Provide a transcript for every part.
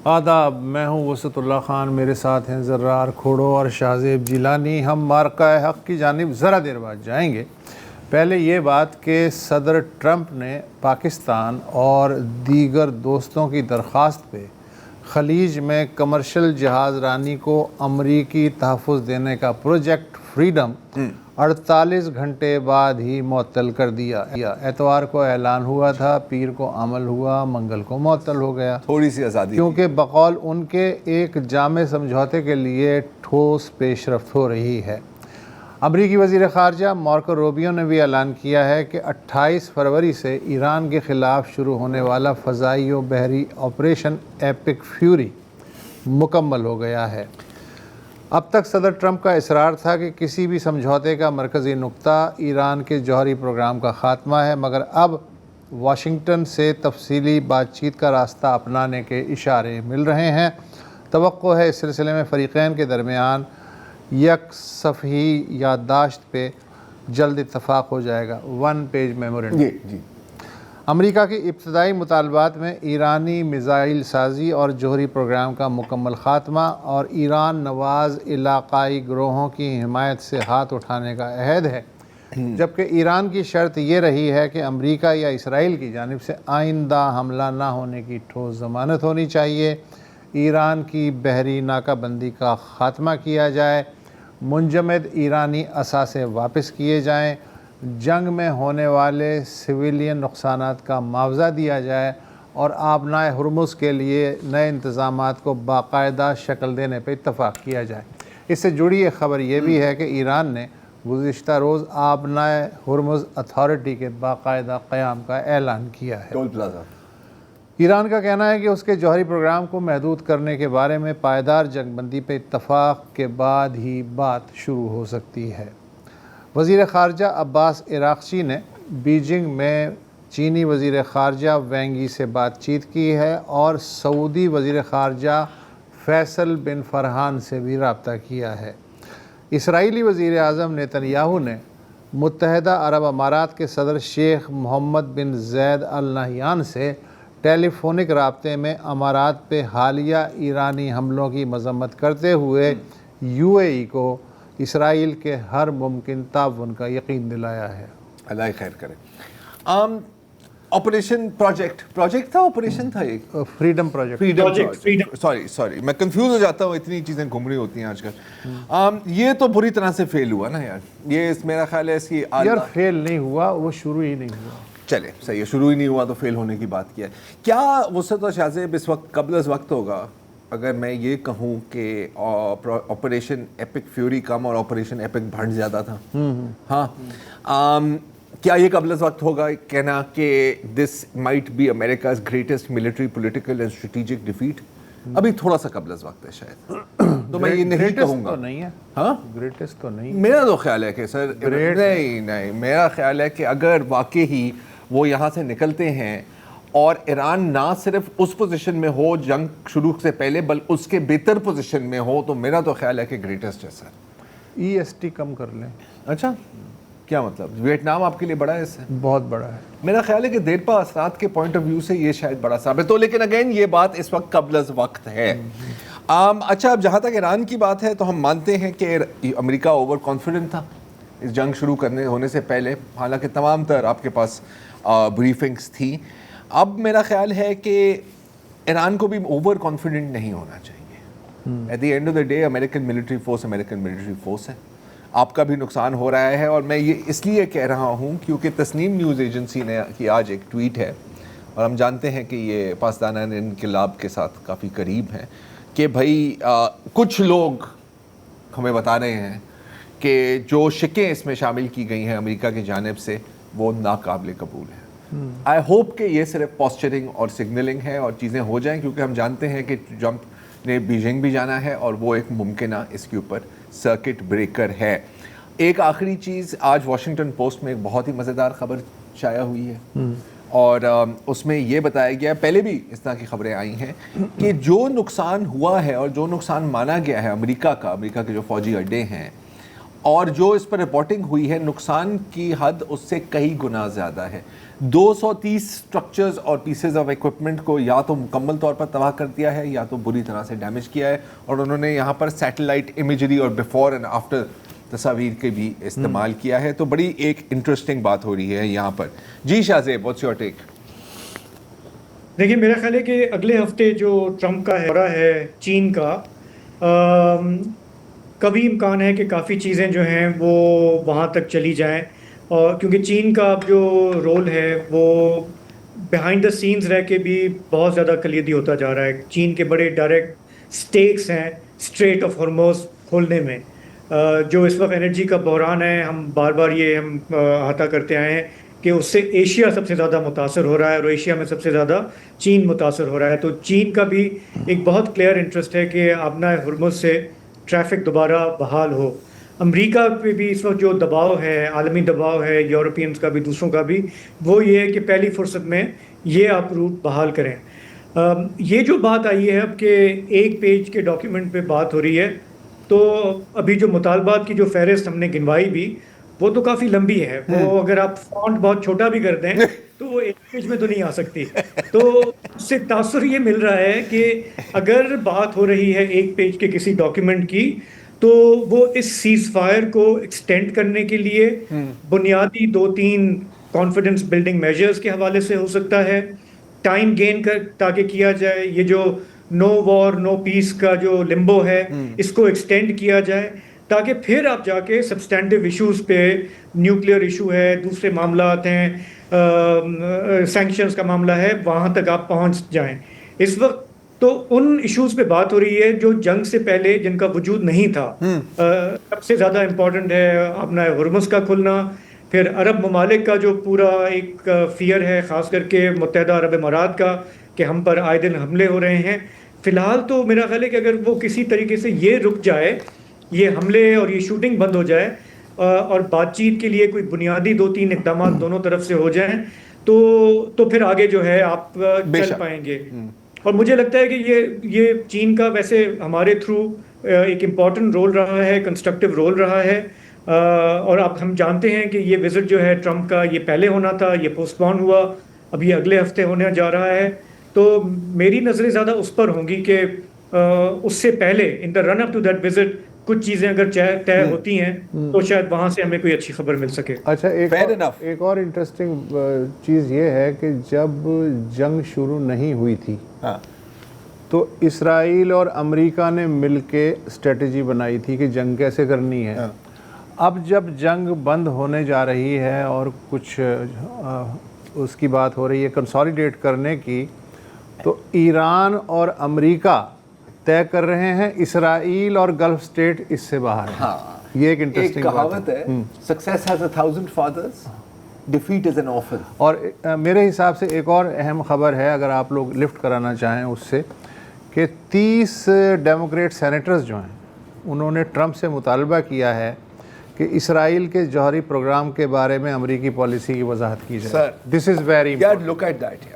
آداب، میں ہوں وسعت اللہ خان، میرے ساتھ ہیں زرار کھوڑو اور شاہزیب جیلانی۔ ہم مارکہ حق کی جانب ذرا دیر بعد جائیں گے۔ پہلے یہ بات کہ صدر ٹرمپ نے پاکستان اور دیگر دوستوں کی درخواست پہ خلیج میں کمرشل جہاز رانی کو امریکی تحفظ دینے کا پروجیکٹ فریڈم 48 گھنٹے بعد ہی معطل کر دیا۔ اتوار کو اعلان ہوا تھا، پیر کو عمل ہوا، منگل کو معطل ہو گیا، تھوڑی سی آزادی، کیونکہ بقول ان کے ایک جامع سمجھوتے کے لیے ٹھوس پیش رفت ہو رہی ہے۔ امریکی وزیر خارجہ مارکو روبیو نے بھی اعلان کیا ہے کہ 28 فروری سے ایران کے خلاف شروع ہونے والا فضائی و بحری آپریشن ایپک فیوری مکمل ہو گیا ہے۔ اب تک صدر ٹرمپ کا اصرار تھا کہ کسی بھی سمجھوتے کا مرکزی نقطہ ایران کے جوہری پروگرام کا خاتمہ ہے، مگر اب واشنگٹن سے تفصیلی بات چیت کا راستہ اپنانے کے اشارے مل رہے ہیں۔ توقع ہے اس سلسلے میں فریقین کے درمیان یک صفحی یادداشت پہ جلد اتفاق ہو جائے گا۔ 1 پیج میمورنڈم۔ امریکہ کے ابتدائی مطالبات میں ایرانی میزائل سازی اور جوہری پروگرام کا مکمل خاتمہ اور ایران نواز علاقائی گروہوں کی حمایت سے ہاتھ اٹھانے کا عہد ہے، جبکہ ایران کی شرط یہ رہی ہے کہ امریکہ یا اسرائیل کی جانب سے آئندہ حملہ نہ ہونے کی ٹھوس ضمانت ہونی چاہیے، ایران کی بحری ناکہ بندی کا خاتمہ کیا جائے، منجمد ایرانی اثاثے واپس کیے جائیں، جنگ میں ہونے والے سویلین نقصانات کا معاوضہ دیا جائے اور آبنائے ہرمز کے لیے نئے انتظامات کو باقاعدہ شکل دینے پہ اتفاق کیا جائے۔ اس سے جڑی ایک خبر یہ بھی ہے کہ ایران نے گزشتہ روز آبنائے ہرمز اتھارٹی کے باقاعدہ قیام کا اعلان کیا ہے۔ Tool plaza. ایران کا کہنا ہے کہ اس کے جوہری پروگرام کو محدود کرنے کے بارے میں پائیدار جنگ بندی پہ اتفاق کے بعد ہی بات شروع ہو سکتی ہے۔ وزیر خارجہ عباس عراقچی نے بیجنگ میں چینی وزیر خارجہ وینگ ای سے بات چیت کی ہے اور سعودی وزیر خارجہ فیصل بن فرحان سے بھی رابطہ کیا ہے۔ اسرائیلی وزیر اعظم نیتن یاہو نے متحدہ عرب امارات کے صدر شیخ محمد بن زید ال نہیان سے ٹیلی فونک رابطے میں امارات پہ حالیہ ایرانی حملوں کی مذمت کرتے ہوئے یو اے ای کو اسرائیل کے ہر ممکن تعاون کا یقین دلایا ہے۔ اللہ خیر کرے۔ آپریشن پروجیکٹ تھا، آپریشن تھا ایک فریڈم پروجیکٹ۔ سوری میں کنفیوز ہو جاتا ہوں، اتنی چیزیں گھوم رہی ہوتی ہیں آج کل۔ یہ تو بری طرح سے فیل ہوا نا یار، یہ میرا خیال ہے اس کی یار فیل نہیں ہوا، وہ شروع ہی نہیں ہوا۔ چلے صحیح ہے، شروع ہی نہیں ہوا تو فیل ہونے کی بات کیا ہے۔ کیا وسعت و شاہزیب اس وقت قبل از وقت ہوگا اگر میں یہ کہوں کہ آپریشن ایپک فیوری کم اور آپریشن ایپک بھنڈ زیادہ تھا؟ ہاں، کیا یہ قبل از وقت ہوگا کہنا کہ this might be America's greatest military political and strategic defeat? ابھی تھوڑا سا قبل از وقت ہے شاید، تو میں یہ نہیں کہوں گا۔ ہاں گریٹسٹ تو نہیں، میرا تو خیال ہے کہ سر نہیں، میرا خیال ہے کہ اگر واقعی وہ یہاں سے نکلتے ہیں اور ایران نہ صرف اس پوزیشن میں ہو جنگ شروع سے پہلے بلکہ اس کے بہتر پوزیشن میں ہو، تو میرا تو خیال ہے کہ گریٹسٹ ہے سر۔ ای ایس ٹی کم کر لیں۔ اچھا، کیا مطلب ویتنام آپ کے لیے بڑا ہے؟ اس سے بہت بڑا ہے۔ میرا خیال ہے کہ دیرپا اثرات کے پوائنٹ آف ویو سے یہ شاید بڑا ثابت ہو، لیکن اگین یہ بات اس وقت قبل از وقت ہے۔ اچھا، اب جہاں تک ایران کی بات ہے تو ہم مانتے ہیں کہ امریکہ اوور کانفیڈنٹ تھا اس جنگ شروع ہونے سے پہلے، حالانکہ تمام تر آپ کے پاس بریفنگز تھیں۔ اب میرا خیال ہے کہ ایران کو بھی اوور کانفیڈنٹ نہیں ہونا چاہیے۔ At the end of the day American military force ہے، آپ کا بھی نقصان ہو رہا ہے۔ اور میں یہ اس لیے کہہ رہا ہوں کیونکہ تسنیم نیوز ایجنسی نے کی آج ایک ٹویٹ ہے، اور ہم جانتے ہیں کہ یہ پاسداران انقلاب کے ساتھ کافی قریب ہیں، کہ بھائی کچھ لوگ ہمیں بتا رہے ہیں کہ جو شکیں اس میں شامل کی گئی ہیں امریکہ کی جانب سے وہ ناقابل قبول ہیں۔ آئی ہوپ کہ یہ صرف پوسچرنگ اور سگنلنگ ہے اور چیزیں ہو جائیں، کیونکہ ہم جانتے ہیں کہ ٹرمپ نے بیجنگ بھی جانا ہے اور وہ ایک ممکنہ اس کے اوپر سرکٹ بریکر ہے۔ ایک آخری چیز، آج واشنگٹن پوسٹ میں ایک بہت ہی مزیدار خبر شائع ہوئی ہے، اور اس میں یہ بتایا گیا، پہلے بھی اس طرح کی خبریں آئی ہیں، کہ جو نقصان ہوا ہے اور جو نقصان مانا گیا ہے امریکہ کے جو فوجی اڈے ہیں اور جو اس پر رپورٹنگ ہوئی ہے نقصان کی حد اس سے کئی گنا زیادہ ہے. 230 سٹرکچرز اور پیسز آف ایکوپمنٹ کو یا تو مکمل طور پر تباہ کر دیا ہے یا تو بری طرح سے ڈیمیج کیا ہے, اور انہوں نے یہاں پر سیٹلائٹ امیجری اور بیفور اینڈ آفٹر تصاویر کے بھی استعمال کیا ہے. تو بڑی ایک انٹرسٹنگ بات ہو رہی ہے یہاں پر. جی شاہ زیب, واٹس یور ٹیک؟ دیکھیے میرا خیال ہے کہ اگلے ہفتے جو ٹرمپ کا دورہ ہے چین کا, کبھی امکان ہے کہ کافی چیزیں جو ہیں وہ وہاں تک چلی جائیں, اور کیونکہ چین کا اب جو رول ہے وہ بیہائنڈ دا سینز رہ کے بھی بہت زیادہ کلیدی ہوتا جا رہا ہے. چین کے بڑے ڈائریکٹ سٹیکس ہیں اسٹریٹ آف ہارموز کھولنے میں. جو اس وقت انرجی کا بحران ہے, ہم بار بار یہ ہم احاطہ کرتے آئے ہیں کہ اس سے ایشیا سب سے زیادہ متاثر ہو رہا ہے, اور ایشیا میں سب سے زیادہ چین متاثر ہو رہا ہے. تو چین کا بھی ایک بہت کلیئر انٹرسٹ ہے کہ آبنہ ہرمز سے ٹریفک دوبارہ بحال ہو. امریکہ پہ بھی اس وقت جو دباؤ ہے, عالمی دباؤ ہے, یورپینز کا بھی دوسروں کا بھی, وہ یہ ہے کہ پہلی فرصت میں یہ آپ روٹ بحال کریں. یہ جو بات آئی ہے اب کہ ایک پیج کے ڈاکیومنٹ پہ بات ہو رہی ہے, تو ابھی جو مطالبات کی جو فہرست ہم نے گنوائی بھی وہ تو کافی لمبی ہے. وہ اگر آپ فونٹ بہت چھوٹا بھی کر دیں تو وہ ایک پیج میں تو نہیں آ سکتی. تو اس سے تاثر یہ مل رہا ہے کہ اگر بات ہو رہی ہے ایک پیج کے کسی ڈاکیومنٹ کی, تو وہ اس سیز فائر کو ایکسٹینڈ کرنے کے لیے بنیادی 2-3 کانفیڈنس بلڈنگ میجرز کے حوالے سے ہو سکتا ہے, ٹائم گین کر تاکہ کیا جائے. یہ جو نو وار نو پیس کا جو لمبو ہے اس کو ایکسٹینڈ کیا جائے, تاکہ پھر آپ جا کے سبسٹینٹیو ایشوز پہ, نیوکلیئر ایشو ہے, دوسرے معاملات ہیں, سینکشنز کا معاملہ ہے, وہاں تک آپ پہنچ جائیں. اس وقت تو ان ایشوز پہ بات ہو رہی ہے جو جنگ سے پہلے جن کا وجود نہیں تھا. سب سے زیادہ امپورٹنٹ ہے اپنا ہرمز کا کھلنا, پھر عرب ممالک کا جو پورا ایک فیئر ہے, خاص کر کے متحدہ عرب امارات کا, کہ ہم پر آئے دن حملے ہو رہے ہیں. فی الحال تو میرا خیال ہے کہ اگر وہ کسی طریقے سے یہ رک جائے, یہ حملے اور یہ شوٹنگ بند ہو جائے, اور بات چیت کے لیے کوئی بنیادی 2-3 اقدامات دونوں طرف سے ہو جائیں, تو پھر آگے جو ہے آپ چل پائیں گے. اور مجھے لگتا ہے کہ یہ چین کا ویسے ہمارے تھرو ایک امپورٹنٹ رول رہا ہے, کنسٹرکٹیو رول رہا ہے. اور اب ہم جانتے ہیں کہ یہ وزٹ جو ہے ٹرمپ کا, یہ پہلے ہونا تھا, یہ پوسٹ پون ہوا, اب یہ اگلے ہفتے ہونے جا رہا ہے. تو میری نظریں زیادہ اس پر ہوں گی کہ اس سے پہلے ان دا رن اپ ٹو دیٹ وزٹ کچھ چیزیں اگر طے ہوتی ہیں تو شاید وہاں سے ہمیں کوئی اچھی خبر مل سکے. اچھا, ایک اور انٹرسٹنگ چیز یہ ہے کہ جب جنگ شروع نہیں ہوئی تھی تو اسرائیل اور امریکہ نے مل کے اسٹریٹجی بنائی تھی کہ جنگ کیسے کرنی ہے. اب جب جنگ بند ہونے جا رہی ہے اور کچھ اس کی بات ہو رہی ہے کنسالیڈیٹ کرنے کی, تو ایران اور امریکہ طے کر رہے ہیں, اسرائیل اور گلف اسٹیٹ اس سے باہر ہیں. یہ ایک انٹرسٹنگ کہاوت ہے, success has 1000 fathers, defeat is an orphan. اور میرے حساب سے ایک اور اہم خبر ہے, اگر آپ لوگ لفٹ کرانا چاہیں اس سے, کہ 30 ڈیموکریٹ سینیٹرز جو ہیں انہوں نے ٹرمپ سے مطالبہ کیا ہے کہ اسرائیل کے جوہری پروگرام کے بارے میں امریکی پالیسی کی وضاحت کی جائے. This is very important. Look at that یار.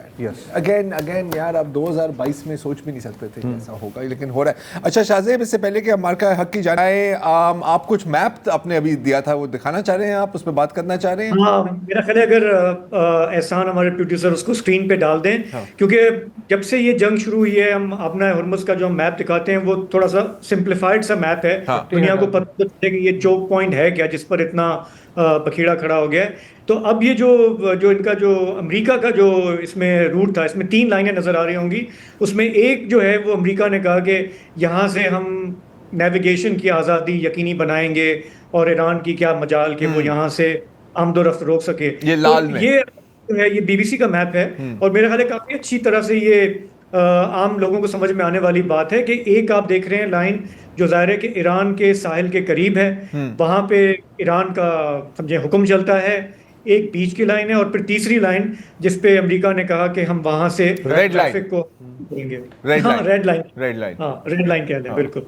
اگین یار, آپ 2022 میں سوچ بھی نہیں سکتے تھے کہ ایسا ہوگا, لیکن ہو رہا ہے. اچھا شاہ زیب, اس سے پہلے کہ مارکا حق کی جانائے, آپ کچھ میپ آپ نے ابھی دیا تھا, وہ دکھانا چاہ رہے ہیں, آپ اس پہ بات کرنا چاہ رہے ہیں؟ ہاں, میرا خیال ہے اگر احسان ہمارے پروڈیوسر اس کو اسکرین پہ ڈال دیں, کیونکہ جب سے یہ جنگ شروع ہوئی ہے ہم اپنا ہرمز کا جو ہم میپ دکھاتے ہیں وہ تھوڑا سا سمپلیفائڈ سا میپ ہے, دنیا کو پتہ چلے کہ یہ چوک پوائنٹ ہے کیا جس پر اتنا بکھیڑا کھڑا ہو گیا ہے. تو اب یہ جو ان کا جو امریکہ کا جو اس میں روٹ تھا, اس میں 3 لائنیں نظر آ رہی ہوں گی. اس میں ایک جو ہے وہ امریکہ نے کہا کہ یہاں سے ہم نیویگیشن کی آزادی یقینی بنائیں گے, اور ایران کی کیا مجال کہ وہ یہاں سے آمد و رفت روک سکے. یہ لال میں یہ بی بی سی کا میپ ہے, اور میرے خیال ہے کافی اچھی طرح سے یہ عام لوگوں کو سمجھ میں آنے والی بات ہے کہ ایک آپ دیکھ رہے ہیں لائن جو ظاہر ہے کہ ایران کے ساحل کے قریب ہے, وہاں پہ ایران کا سمجھے حکم چلتا ہے, ایک بیچ کی لائن ہے, اور پھر تیسری لائن جس پہ امریکہ نے کہا کہ ہم وہاں سے ٹریفک کو دیں گے. ریڈ لائن کہہ لیں. بالکل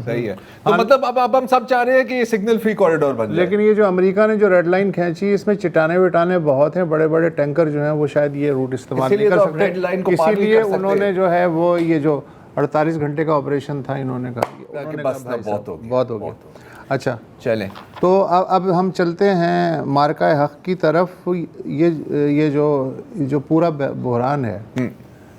صحیح ہے. تو مطلب اب ہم سب چاہ رہے ہیں کہ یہ سگنل فری کوریڈور بن جائے. لیکن یہ جو امریکہ نے جو ریڈ لائن کھینچی, اس میں چٹانے وٹانے بہت ہیں, بڑے بڑے ٹینکر جو ہیں وہ شاید یہ روٹ استعمال نہیں کر سکتے, اسی لیے انہوں نے جو ہے وہ یہ جو 48 گھنٹے کا آپریشن تھا انہوں نے کہا بہت ہو گیا. اچھا چلیں تو اب ہم چلتے ہیں مارکہ حق کی طرف. یہ جو پورا بحران ہے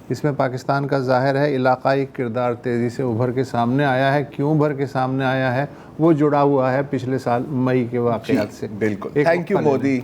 اس میں پاکستان کا ظاہر ہے علاقائی کردار تیزی سے ابھر کے سامنے آیا ہے. کیوں ابھر کے سامنے آیا ہے؟ وہ جڑا ہوا ہے پچھلے سال مئی کے واقعات سے. بالکل. ایک تھینک یو وقفہ لے لیں. مودی.